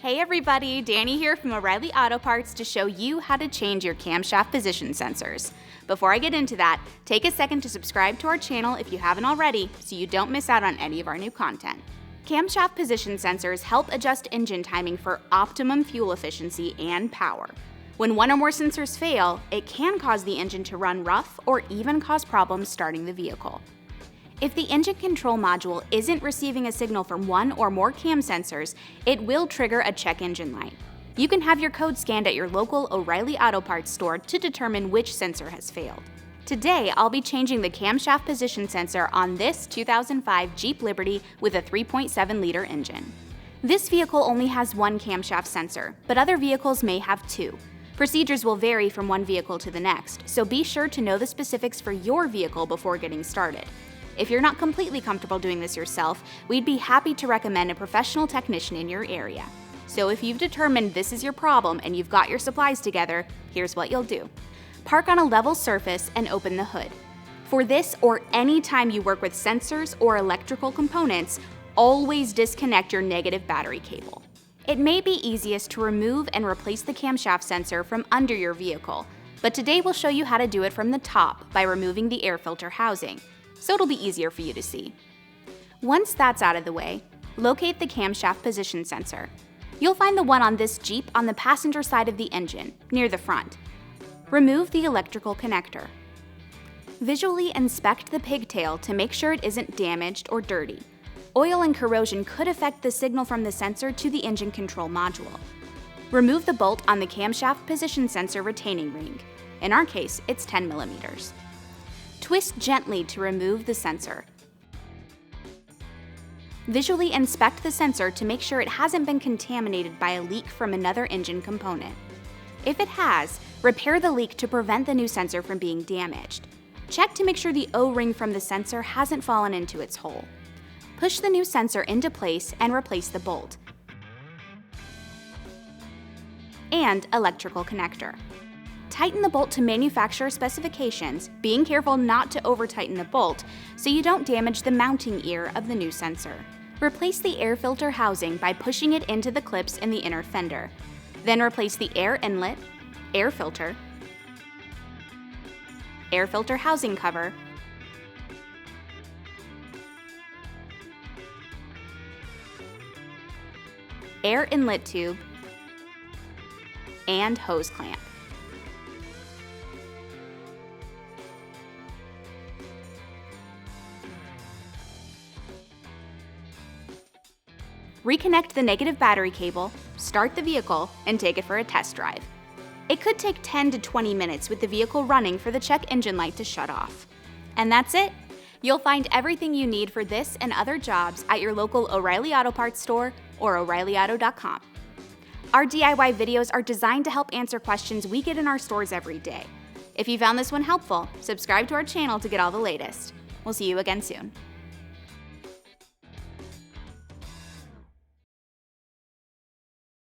Hey everybody, Danny here from Reilly Auto Parts to show you how to change your camshaft position sensors. Before I get into that, take a second to subscribe to our channel if you haven't already so you don't miss out on any of our new content. Camshaft position sensors help adjust engine timing for optimum fuel efficiency and power. When one or more sensors fail, it can cause the engine to run rough or even cause problems starting the vehicle. If the engine control module isn't receiving a signal from one or more cam sensors, it will trigger a check engine light. You can have your code scanned at your local O'Reilly Auto Parts store to determine which sensor has failed. Today, I'll be changing the camshaft position sensor on this 2005 Jeep Liberty with a 3.7-liter engine. This vehicle only has one camshaft sensor, but other vehicles may have two. Procedures will vary from one vehicle to the next, so be sure to know the specifics for your vehicle before getting started. If you're not completely comfortable doing this yourself, we'd be happy to recommend a professional technician in your area. So if you've determined this is your problem and you've got your supplies together, here's what you'll do. Park on a level surface and open the hood. For this or any time you work with sensors or electrical components, always disconnect your negative battery cable. It may be easiest to remove and replace the camshaft sensor from under your vehicle, but today we'll show you how to do it from the top by removing the air filter housing, so it'll be easier for you to see. Once that's out of the way, locate the camshaft position sensor. You'll find the one on this Jeep on the passenger side of the engine, near the front. Remove the electrical connector. Visually inspect the pigtail to make sure it isn't damaged or dirty. Oil and corrosion could affect the signal from the sensor to the engine control module. Remove the bolt on the camshaft position sensor retaining ring. In our case, it's 10 millimeters. Twist gently to remove the sensor. Visually inspect the sensor to make sure it hasn't been contaminated by a leak from another engine component. If it has, repair the leak to prevent the new sensor from being damaged. Check to make sure the O-ring from the sensor hasn't fallen into its hole. Push the new sensor into place and replace the bolt and electrical connector. Tighten the bolt to manufacturer specifications, being careful not to over-tighten the bolt so you don't damage the mounting ear of the new sensor. Replace the air filter housing by pushing it into the clips in the inner fender. Then replace the air inlet, air filter housing cover, air inlet tube, and hose clamp. Reconnect the negative battery cable, start the vehicle, and take it for a test drive. It could take 10 to 20 minutes with the vehicle running for the check engine light to shut off. And that's it! You'll find everything you need for this and other jobs at your local O'Reilly Auto Parts store or O'ReillyAuto.com. Our DIY videos are designed to help answer questions we get in our stores every day. If you found this one helpful, subscribe to our channel to get all the latest. We'll see you again soon.